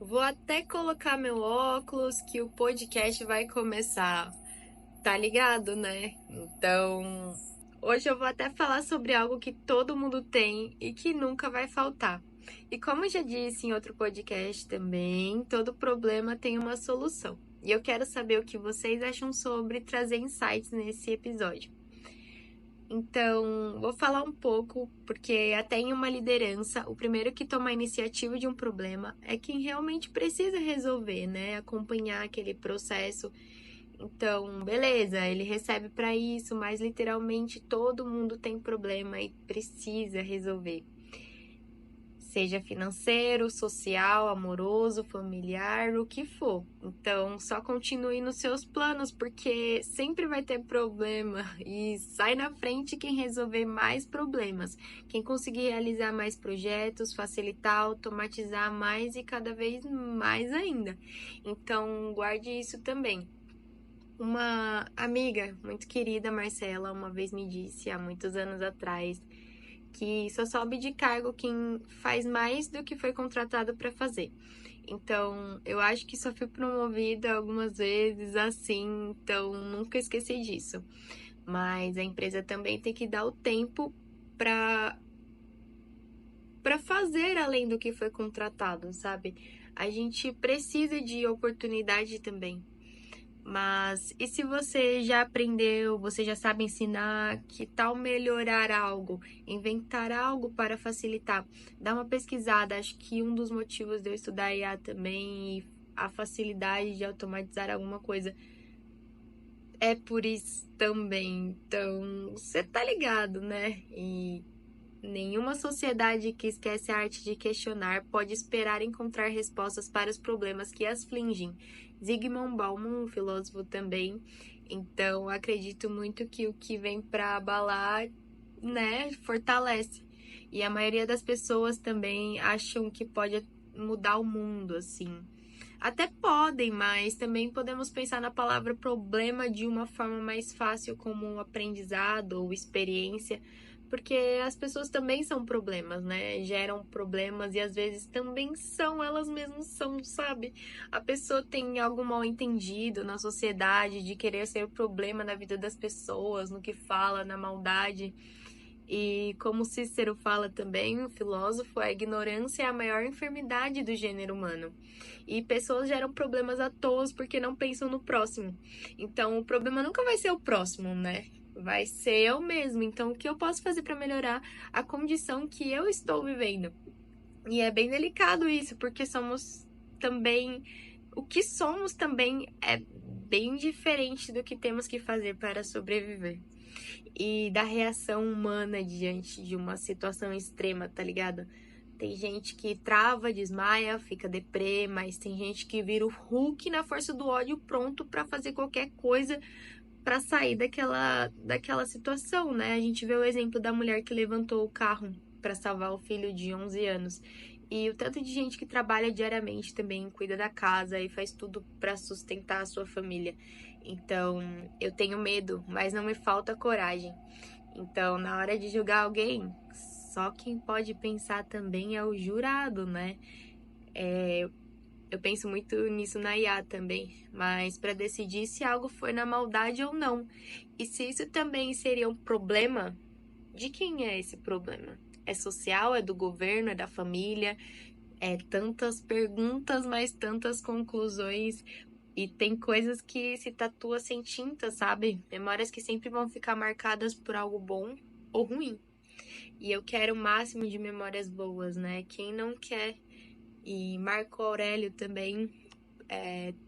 Vou até colocar meu óculos que o podcast vai começar. Tá ligado, né? Então, hoje eu vou até falar sobre algo que todo mundo tem e que nunca vai faltar. E como eu já disse em outro podcast também, todo problema tem uma solução. E eu quero saber o que vocês acham sobre trazer insights nesse episódio. Então, vou falar um pouco, porque até em uma liderança, o primeiro que toma a iniciativa de um problema é quem realmente precisa resolver, né? Acompanhar aquele processo. Então, beleza, ele recebe para isso, mas literalmente todo mundo tem problema e precisa resolver. Seja financeiro, social, amoroso, familiar, o que for. Então, só continue nos seus planos, porque sempre vai ter problema. E sai na frente quem resolver mais problemas, quem conseguir realizar mais projetos, facilitar, automatizar mais e cada vez mais ainda. Então, guarde isso também. Uma amiga muito querida, Marcela, uma vez me disse, há muitos anos atrás, que só sobe de cargo quem faz mais do que foi contratado para fazer. Então, eu acho que só fui promovida algumas vezes assim, então nunca esqueci disso. Mas a empresa também tem que dar o tempo para fazer além do que foi contratado, sabe? A gente precisa de oportunidade também. Mas e se você já aprendeu, você já sabe ensinar, que tal melhorar algo, inventar algo para facilitar? Dá uma pesquisada, acho que um dos motivos de eu estudar IA também e a facilidade de automatizar alguma coisa é por isso também. Então, você tá ligado, né? E nenhuma sociedade que esquece a arte de questionar pode esperar encontrar respostas para os problemas que as afligem. Zygmunt Bauman, um filósofo também. Então, acredito muito que o que vem para abalar, né, fortalece. E a maioria das pessoas também acham que pode mudar o mundo, assim. Até podem, mas também podemos pensar na palavra problema de uma forma mais fácil, como um aprendizado ou experiência, porque as pessoas também são problemas, né? Geram problemas e às vezes também são, elas mesmas são, sabe? A pessoa tem algo mal entendido na sociedade de querer ser o problema na vida das pessoas, no que fala, na maldade. E como Cícero fala também, o filósofo, a ignorância é a maior enfermidade do gênero humano. E pessoas geram problemas à toa porque não pensam no próximo. Então, o problema nunca vai ser o próximo, né? Vai ser eu mesmo. Então, o que eu posso fazer para melhorar a condição que eu estou vivendo? E é bem delicado isso, porque somos também. O que somos também é bem diferente do que temos que fazer para sobreviver e da reação humana diante de uma situação extrema, tá ligado? Tem gente que trava, desmaia, fica deprê, mas tem gente que vira o Hulk na força do ódio pronto para fazer qualquer coisa para sair daquela situação, né? A gente vê o exemplo da mulher que levantou o carro para salvar o filho de 11 anos. E o tanto de gente que trabalha diariamente também, cuida da casa e faz tudo para sustentar a sua família. Então, eu tenho medo, mas não me falta coragem. Então, na hora de julgar alguém, só quem pode pensar também é o jurado, né? Eu penso muito nisso na IA também, mas para decidir se algo foi na maldade ou não. E se isso também seria um problema, de quem é esse problema? É social? É do governo? É da família? É tantas perguntas, mas tantas conclusões. E tem coisas que se tatua sem tinta, sabe? Memórias que sempre vão ficar marcadas por algo bom ou ruim. E eu quero o máximo de memórias boas, né? Quem não quer? E Marco Aurélio também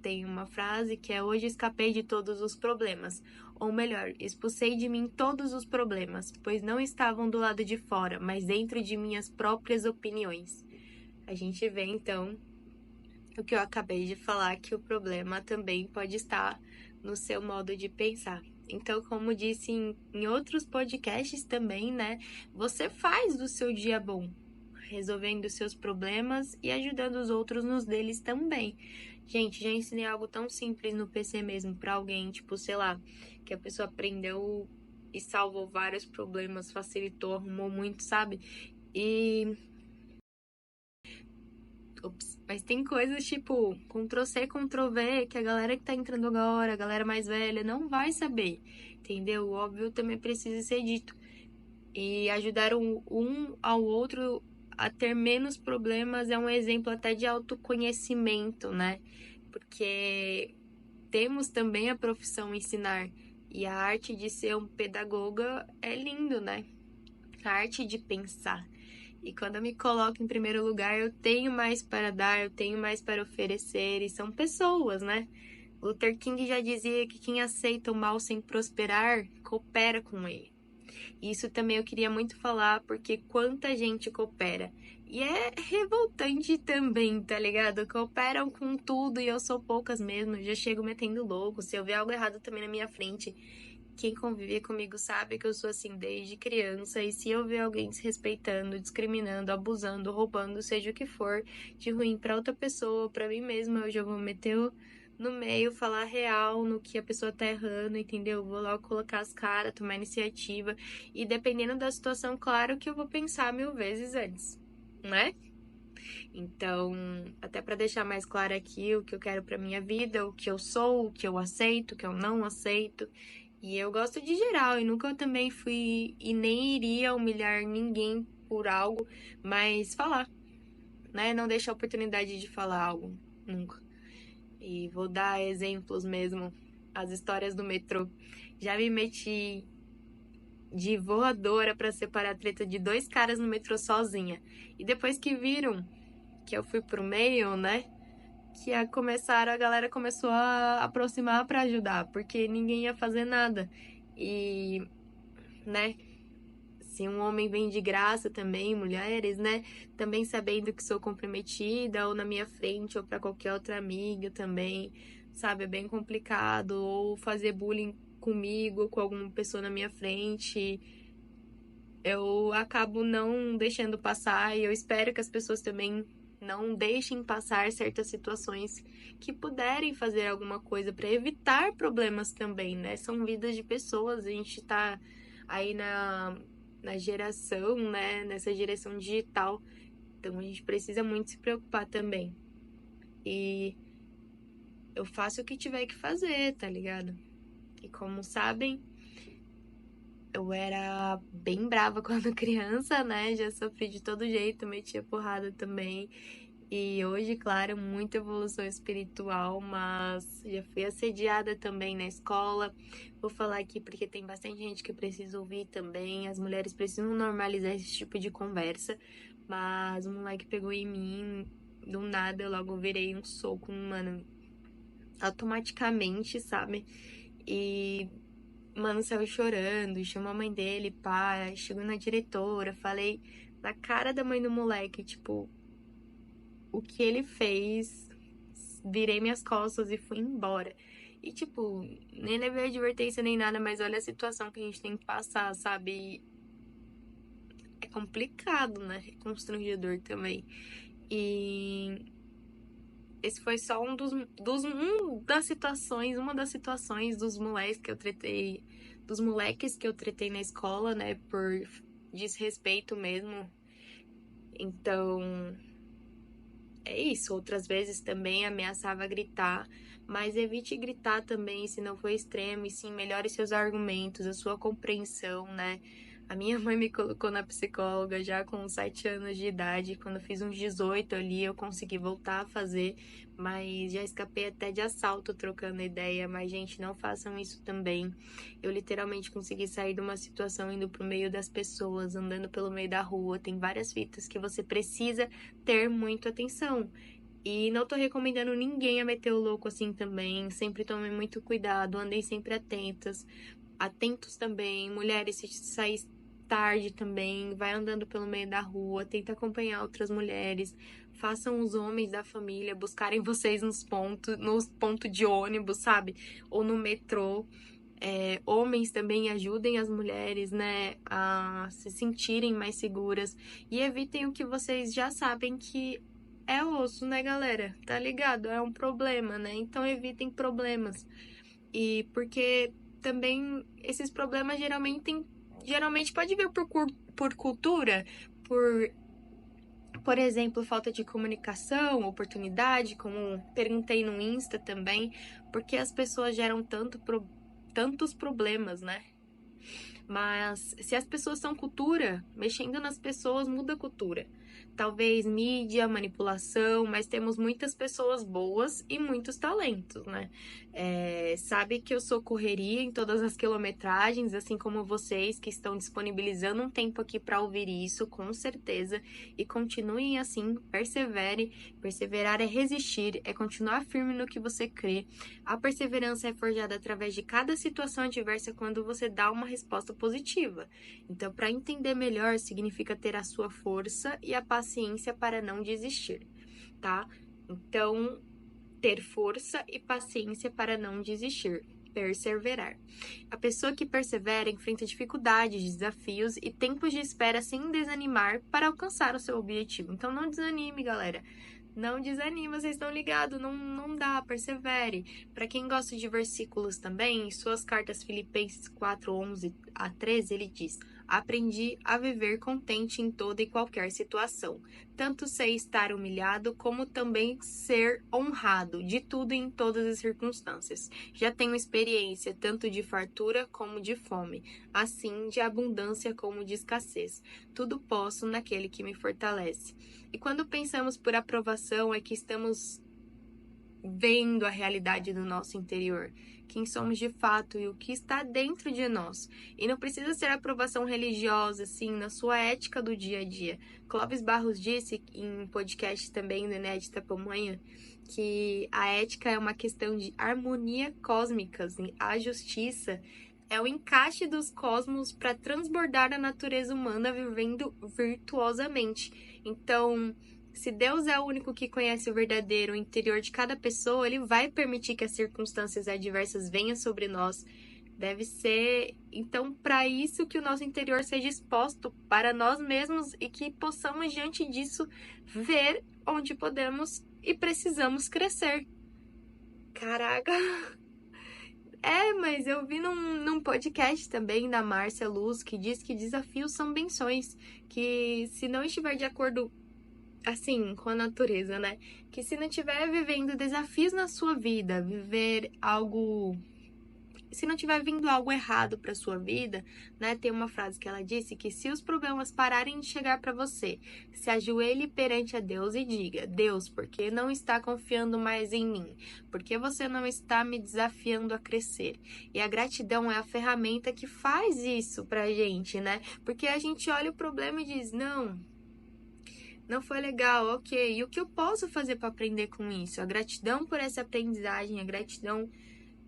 tem uma frase que é: hoje escapei de todos os problemas. Ou melhor, expulsei de mim todos os problemas, pois não estavam do lado de fora, mas dentro de minhas próprias opiniões. A gente vê então o que eu acabei de falar, que o problema também pode estar no seu modo de pensar. Então, como disse em outros podcasts também, né? Você faz do seu dia bom, resolvendo seus problemas e ajudando os outros nos deles também. Gente, já ensinei algo tão simples no PC mesmo para alguém, tipo, sei lá, que a pessoa aprendeu e salvou vários problemas, facilitou, arrumou muito, sabe? E Ops. Mas tem coisas tipo Ctrl+C, Ctrl+V que a galera que tá entrando agora, a galera mais velha, não vai saber, entendeu? O óbvio também precisa ser dito. E ajudar um ao outro a ter menos problemas é um exemplo até de autoconhecimento, né? Porque temos também a profissão ensinar. E a arte de ser um pedagoga é lindo, né? A arte de pensar. E quando eu me coloco em primeiro lugar, eu tenho mais para dar, eu tenho mais para oferecer. E são pessoas, né? Luther King já dizia que quem aceita o mal sem prosperar, coopera com ele. Isso também eu queria muito falar, porque quanta gente coopera. E é revoltante também, tá ligado? Cooperam com tudo e eu sou poucas mesmo. Eu já chego metendo louco. Se eu ver algo errado também na minha frente, quem convive comigo sabe que eu sou assim desde criança. E se eu ver alguém desrespeitando, discriminando, abusando, roubando, seja o que for, de ruim pra outra pessoa, pra mim mesma, eu já vou meter no meio, falar real no que a pessoa tá errando, entendeu? Vou logo colocar as caras, tomar iniciativa. E dependendo da situação, claro que eu vou pensar 1000 vezes antes, né? Então, até para deixar mais claro aqui o que eu quero para minha vida, o que eu sou, o que eu aceito, o que eu não aceito. E eu gosto de geral e nunca eu também fui e nem iria humilhar ninguém por algo, mas falar, né? Não deixar a oportunidade de falar algo, nunca. E vou dar exemplos mesmo, as histórias do metrô. Já me meti de voadora para separar a treta de dois caras no metrô sozinha. E depois que viram que eu fui pro meio, né? Que a galera começou a aproximar para ajudar, porque ninguém ia fazer nada. E, né? Se um homem vem de graça também, mulheres, né? Também sabendo que sou comprometida, ou na minha frente, ou para qualquer outra amiga também, sabe? É bem complicado. Ou fazer bullying comigo, com alguma pessoa na minha frente. Eu acabo não deixando passar e eu espero que as pessoas também não deixem passar certas situações que puderem fazer alguma coisa para evitar problemas também, né? São vidas de pessoas, a gente tá aí na geração, né? Nessa geração digital, então a gente precisa muito se preocupar também. E eu faço o que tiver que fazer, tá ligado? E como sabem, eu era bem brava quando criança, né? Já sofri de todo jeito, metia porrada também. E hoje, claro, muita evolução espiritual, mas já fui assediada também na escola. Vou falar aqui porque tem bastante gente que precisa ouvir também. As mulheres precisam normalizar esse tipo de conversa. Mas o moleque pegou em mim, do nada eu logo virei um soco, mano, automaticamente, sabe? E mano, saiu chorando, chamou a mãe dele, pá, chegou na diretora, falei na cara da mãe do moleque, tipo, o que ele fez, virei minhas costas e fui embora. E, tipo, nem levei advertência nem nada, mas olha a situação que a gente tem que passar, sabe? É complicado, né? É constrangedor também. E esse foi só uma das situações dos moleques que eu tretei, dos moleques que eu tretei na escola, né, por desrespeito mesmo. Então, é isso. Outras vezes também ameaçava gritar, mas evite gritar também se não for extremo, e sim melhore seus argumentos, a sua compreensão, né? A minha mãe me colocou na psicóloga já com 7 anos de idade. Quando eu fiz uns 18 ali, eu consegui voltar a fazer, mas já escapei até de assalto trocando ideia. Mas, gente, não façam isso também. Eu literalmente consegui sair de uma situação indo pro meio das pessoas, andando pelo meio da rua. Tem várias fitas que você precisa ter muito atenção. E não tô recomendando ninguém a meter o louco assim também. Sempre tomem muito cuidado, andem sempre atentos também. Mulheres, se sair tarde também, vai andando pelo meio da rua, tenta acompanhar outras mulheres. Façam os homens da família buscarem vocês nos pontos de ônibus, sabe? Ou no metrô. Homens também ajudem as mulheres, né, a se sentirem mais seguras e evitem o que vocês já sabem que é osso, né, galera? Tá ligado? É um problema, né? Então evitem problemas. E porque também esses problemas geralmente pode vir por cultura, por Por exemplo, falta de comunicação, oportunidade, como perguntei no Insta também, porque as pessoas geram tantos problemas, né? Mas se as pessoas são cultura, mexendo nas pessoas muda a cultura. Talvez mídia, manipulação, mas temos muitas pessoas boas e muitos talentos, né? Sabe que eu sou correria em todas as quilometragens, assim como vocês que estão disponibilizando um tempo aqui para ouvir isso, com certeza. E continuem assim, persevere. Perseverar é resistir, é continuar firme no que você crê. A perseverança é forjada através de cada situação adversa quando você dá uma resposta positiva. Então, para entender melhor, significa ter a sua força e a paciência para não desistir, tá? Então, ter força e paciência para não desistir. Perseverar. A pessoa que persevera enfrenta dificuldades, desafios e tempos de espera sem desanimar para alcançar o seu objetivo. Então, não desanime, galera. Não desanima, vocês estão ligados, não dá, persevere. Para quem gosta de versículos também, em suas cartas Filipenses 4:11-13, ele diz: aprendi a viver contente em toda e qualquer situação. Tanto sei estar humilhado, como também ser honrado, de tudo e em todas as circunstâncias. Já tenho experiência tanto de fartura como de fome, assim de abundância como de escassez. Tudo posso naquele que me fortalece. E quando pensamos por aprovação, é que estamos vendo a realidade do nosso interior, quem somos de fato e o que está dentro de nós. E não precisa ser aprovação religiosa, assim, na sua ética do dia a dia. Clóvis Barros disse em um podcast também do Inédita Pamonha que a ética é uma questão de harmonia cósmica, assim, a justiça é o encaixe dos cosmos para transbordar a natureza humana vivendo virtuosamente. Então, se Deus é o único que conhece o verdadeiro interior de cada pessoa, ele vai permitir que as circunstâncias adversas venham sobre nós. Deve ser, então, para isso que o nosso interior seja exposto para nós mesmos e que possamos, diante disso, ver onde podemos e precisamos crescer. Caraca! Mas eu vi num podcast também da Márcia Luz que diz que desafios são benções, que se não estiver de acordo assim, com a natureza, né? Que se não estiver vivendo desafios na sua vida, se não tiver vindo algo errado para sua vida, né? Tem uma frase que ela disse que se os problemas pararem de chegar para você, se ajoelhe perante a Deus e diga: Deus, por que não está confiando mais em mim? Por que você não está me desafiando a crescer? E a gratidão é a ferramenta que faz isso pra gente, né? Porque a gente olha o problema e diz: não foi legal, ok. E o que eu posso fazer para aprender com isso? A gratidão por essa aprendizagem, a gratidão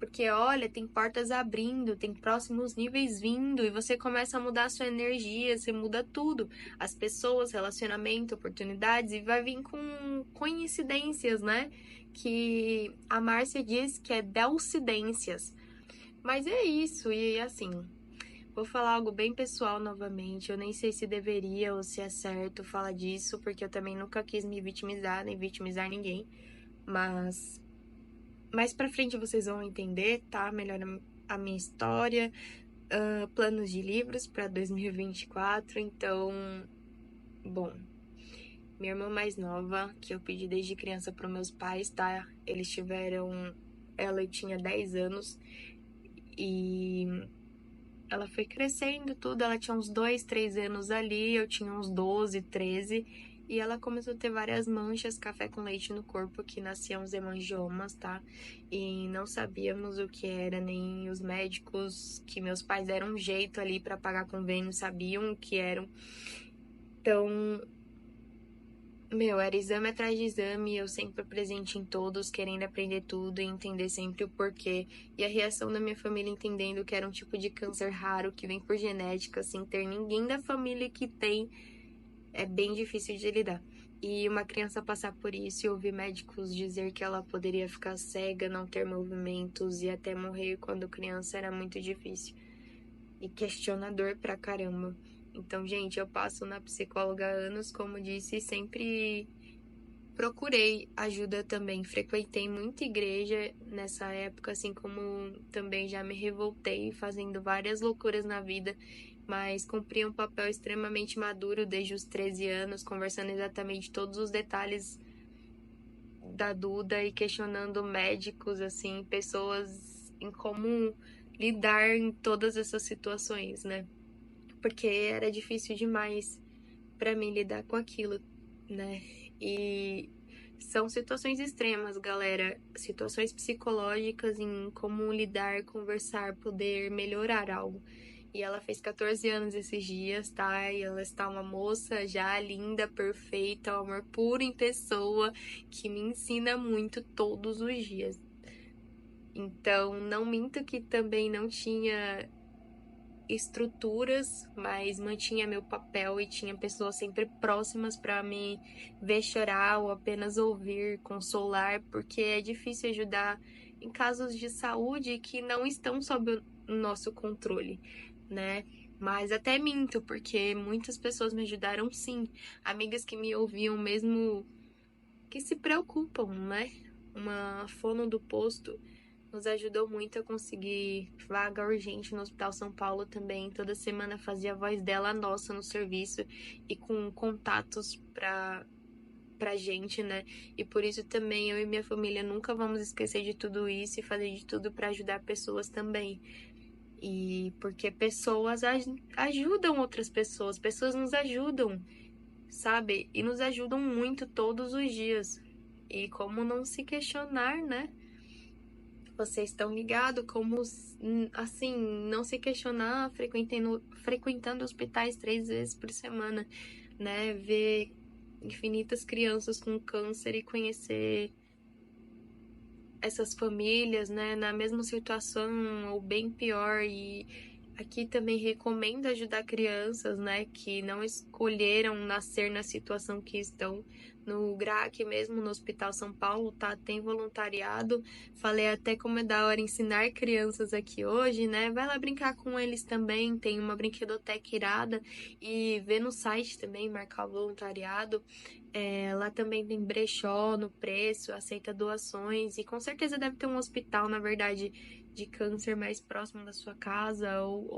porque, olha, tem portas abrindo, tem próximos níveis vindo e você começa a mudar a sua energia, você muda tudo. As pessoas, relacionamento, oportunidades e vai vir com coincidências, né? Que a Márcia diz que é delcidências. Mas é isso, e assim, vou falar algo bem pessoal novamente. Eu nem sei se deveria ou se é certo falar disso, porque eu também nunca quis me vitimizar, nem vitimizar ninguém. Mas mais pra frente vocês vão entender, tá? Melhor a minha história, planos de livros pra 2024. Então, bom, minha irmã mais nova, que eu pedi desde criança para meus pais, tá? Ela tinha 10 anos e ela foi crescendo tudo, ela tinha uns 2, 3 anos ali, eu tinha uns 12, 13, e ela começou a ter várias manchas, café com leite no corpo, que nasciam os hemangiomas, tá? E não sabíamos o que era, nem os médicos, que meus pais deram um jeito ali para pagar convênio, sabiam o que eram. Então, era exame atrás de exame, eu sempre presente em todos, querendo aprender tudo e entender sempre o porquê. E a reação da minha família entendendo que era um tipo de câncer raro, que vem por genética, sem ter ninguém da família que tem, é bem difícil de lidar. E uma criança passar por isso e ouvir médicos dizer que ela poderia ficar cega, não ter movimentos e até morrer quando criança era muito difícil. E questionador pra caramba. Então, gente, eu passo na psicóloga há anos, como disse, e sempre procurei ajuda também. Frequentei muita igreja nessa época, assim como também já me revoltei, fazendo várias loucuras na vida. mas cumpria um papel extremamente maduro desde os 13 anos, conversando exatamente todos os detalhes da Duda e questionando médicos, assim, pessoas em como lidar em todas essas situações, né? Porque era difícil demais para mim lidar com aquilo, né? E são situações extremas, galera, situações psicológicas em como lidar, conversar, poder melhorar algo. E ela fez 14 anos esses dias, tá? E ela está uma moça já linda, perfeita, um amor puro em pessoa, que me ensina muito todos os dias. Então, não minto que também não tinha estruturas, mas mantinha meu papel e tinha pessoas sempre próximas para me ver chorar ou apenas ouvir, consolar, porque é difícil ajudar em casos de saúde que não estão sob o nosso controle, né? Mas até minto, porque muitas pessoas me ajudaram sim, amigas que me ouviam mesmo que se preocupam, né? Uma fono do posto nos ajudou muito a conseguir vaga urgente no Hospital São Paulo também. Toda semana fazia a voz dela nossa no serviço e com contatos pra gente, né? E por isso também eu e minha família nunca vamos esquecer de tudo isso e fazer de tudo para ajudar pessoas também. E porque pessoas ajudam outras pessoas, pessoas nos ajudam, sabe? E nos ajudam muito todos os dias. E como não se questionar, né? Vocês estão ligados como, assim, não se questionar frequentando hospitais 3 vezes por semana, né? Ver infinitas crianças com câncer e conhecer essas famílias, né, na mesma situação ou bem pior. E aqui também recomendo ajudar crianças, né, que não escolheram nascer na situação que estão. No GRAC mesmo, no Hospital São Paulo, tá? Tem voluntariado. Falei até como é da hora ensinar crianças aqui hoje, né? Vai lá brincar com eles também. Tem uma brinquedoteca irada. E vê no site também, marcar o voluntariado. Lá também tem brechó no preço, aceita doações e com certeza deve ter um hospital, na verdade, de câncer mais próximo da sua casa ou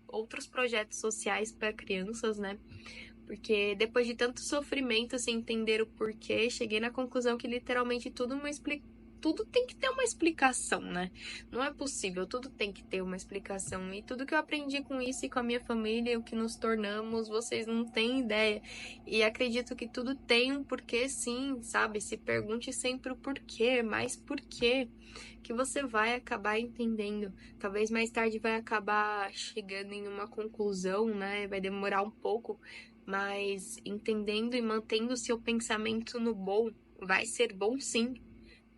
outros projetos sociais para crianças, né? Porque depois de tanto sofrimento, sem entender o porquê, cheguei na conclusão que literalmente tudo tem que ter uma explicação, né? Não é possível, tudo tem que ter uma explicação. E tudo que eu aprendi com isso e com a minha família, o que nos tornamos, vocês não têm ideia. E acredito que tudo tem um porquê, sim, sabe? Se pergunte sempre o porquê, mas por quê? Que você vai acabar entendendo. Talvez mais tarde vai acabar chegando em uma conclusão, né? Vai demorar um pouco, mas entendendo e mantendo o seu pensamento no bom, vai ser bom sim.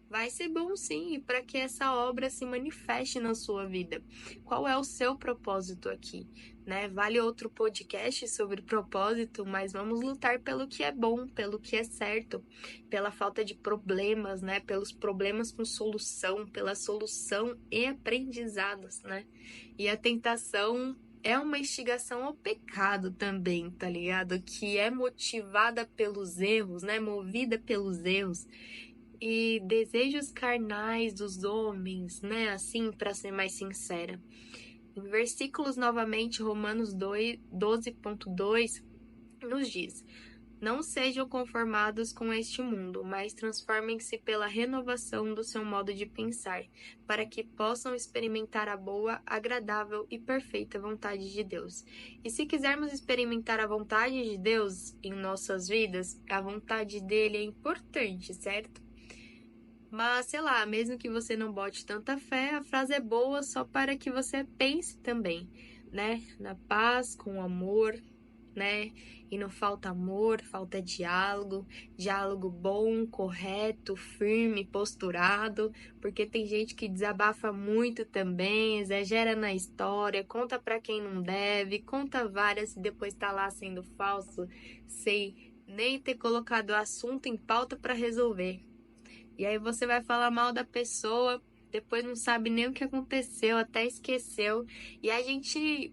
Vai ser bom sim, para que essa obra se manifeste na sua vida. Qual é o seu propósito aqui, né? Vale outro podcast sobre propósito, mas vamos lutar pelo que é bom, pelo que é certo, pela falta de problemas, né? Pelos problemas com solução, pela solução e aprendizados, né? E a tentação é uma instigação ao pecado também, tá ligado? Que é motivada pelos erros, né? Movida pelos erros e desejos carnais dos homens, né? Assim, para ser mais sincera. Em versículos novamente, Romanos 12.2 nos diz: Não sejam conformados com este mundo, mas transformem-se pela renovação do seu modo de pensar, para que possam experimentar a boa, agradável e perfeita vontade de Deus. E se quisermos experimentar a vontade de Deus em nossas vidas, a vontade dele é importante, certo? Mas, sei lá, mesmo que você não bote tanta fé, a frase é boa só para que você pense também, né? Na paz, com amor, né? E não falta amor, falta diálogo, diálogo bom, correto, firme, posturado, porque tem gente que desabafa muito também, exagera na história, conta pra quem não deve, conta várias e depois tá lá sendo falso, sem nem ter colocado o assunto em pauta para resolver. E aí você vai falar mal da pessoa, depois não sabe nem o que aconteceu, até esqueceu. E a gente,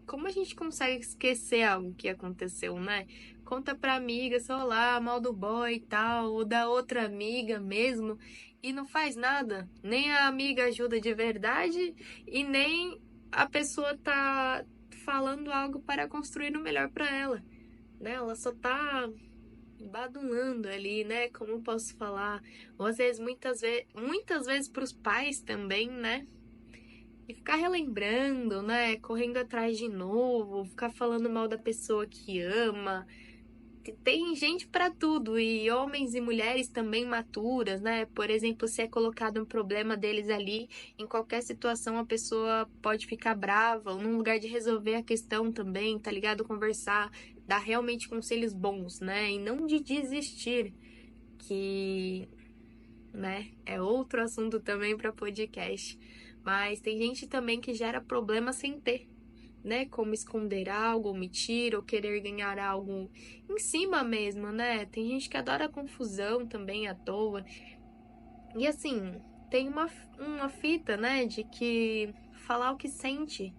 como a gente consegue esquecer algo que aconteceu, né? Conta pra amiga, sei lá, mal do boy e tal, ou da outra amiga mesmo, e não faz nada. Nem a amiga ajuda de verdade, e nem a pessoa tá falando algo para construir o melhor para ela, né? Ela só tá badulando ali, né? Como eu posso falar? Ou às vezes, muitas vezes para os pais também, né? E ficar relembrando, né? Correndo atrás de novo, ficar falando mal da pessoa que ama. Tem gente para tudo, e homens e mulheres também maturas, né? Por exemplo, se é colocado um problema deles ali, em qualquer situação a pessoa pode ficar brava, ou num lugar de resolver a questão também, tá ligado? Conversar, dar realmente conselhos bons, né? E não de desistir, que, né, é outro assunto também para podcast. Mas tem gente também que gera problema sem ter, né? Como esconder algo, omitir ou querer ganhar algo em cima mesmo, né? Tem gente que adora confusão também à toa. E assim, tem uma fita, né? De que falar o que sente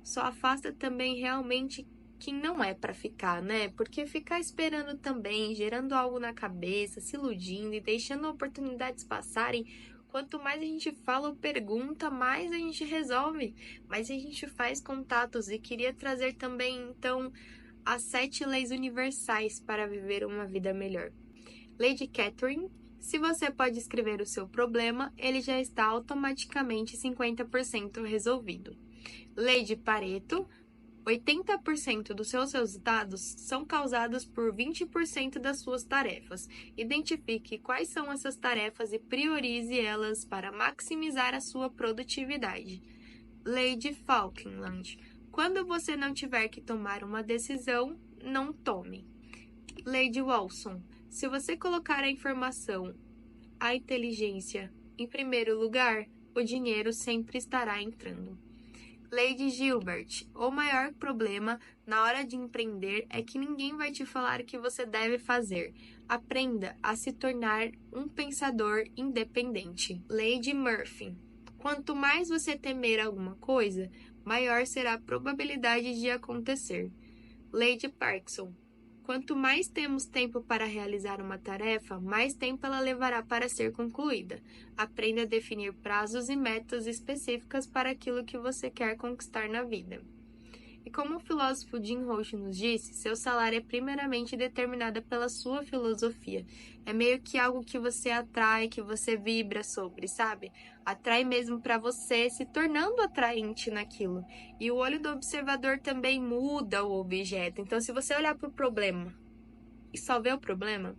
só afasta também realmente quem não é pra ficar, né? Porque ficar esperando também, gerando algo na cabeça, se iludindo e deixando oportunidades passarem. Quanto mais a gente fala ou pergunta, mais a gente resolve, mais a gente faz contatos. E queria trazer também, então, as 7 leis universais para viver uma vida melhor. Lady Catherine: se você pode escrever o seu problema, ele já está automaticamente 50% resolvido. Lady Pareto: 80% dos seus resultados são causados por 20% das suas tarefas. Identifique quais são essas tarefas e priorize elas para maximizar a sua produtividade. Lady Falkland: quando você não tiver que tomar uma decisão, não tome. Lady Wilson: se você colocar a informação, a inteligência em primeiro lugar, o dinheiro sempre estará entrando. Lady Gilbert: o maior problema na hora de empreender é que ninguém vai te falar o que você deve fazer. Aprenda a se tornar um pensador independente. Lady Murphy: quanto mais você temer alguma coisa, maior será a probabilidade de acontecer. Lady Parkinson: quanto mais temos tempo para realizar uma tarefa, mais tempo ela levará para ser concluída. Aprenda a definir prazos e metas específicas para aquilo que você quer conquistar na vida. E como o filósofo Jim Rohn nos disse, seu salário é primeiramente determinado pela sua filosofia. É meio que algo que você atrai, que você vibra sobre, sabe? Atrai mesmo para você, se tornando atraente naquilo. E o olho do observador também muda o objeto. Então, se você olhar para o problema e só ver o problema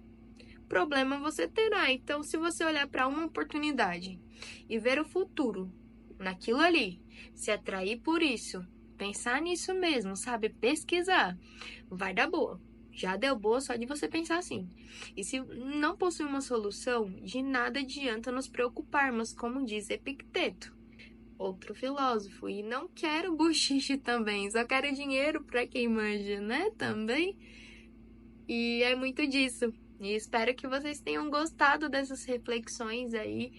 você terá. Então, se você olhar para uma oportunidade e ver o futuro naquilo ali, se atrair por isso, pensar nisso mesmo, sabe? Pesquisar, vai dar boa. Já deu boa só de você pensar assim. E se não possui uma solução, de nada adianta nos preocuparmos, como diz Epicteto, outro filósofo. E não quero buchiche também, só quero dinheiro para quem manja, né? Também. E é muito disso. E espero que vocês tenham gostado dessas reflexões aí,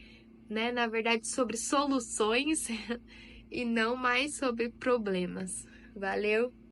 né? Na verdade, sobre soluções e não mais sobre problemas. Valeu!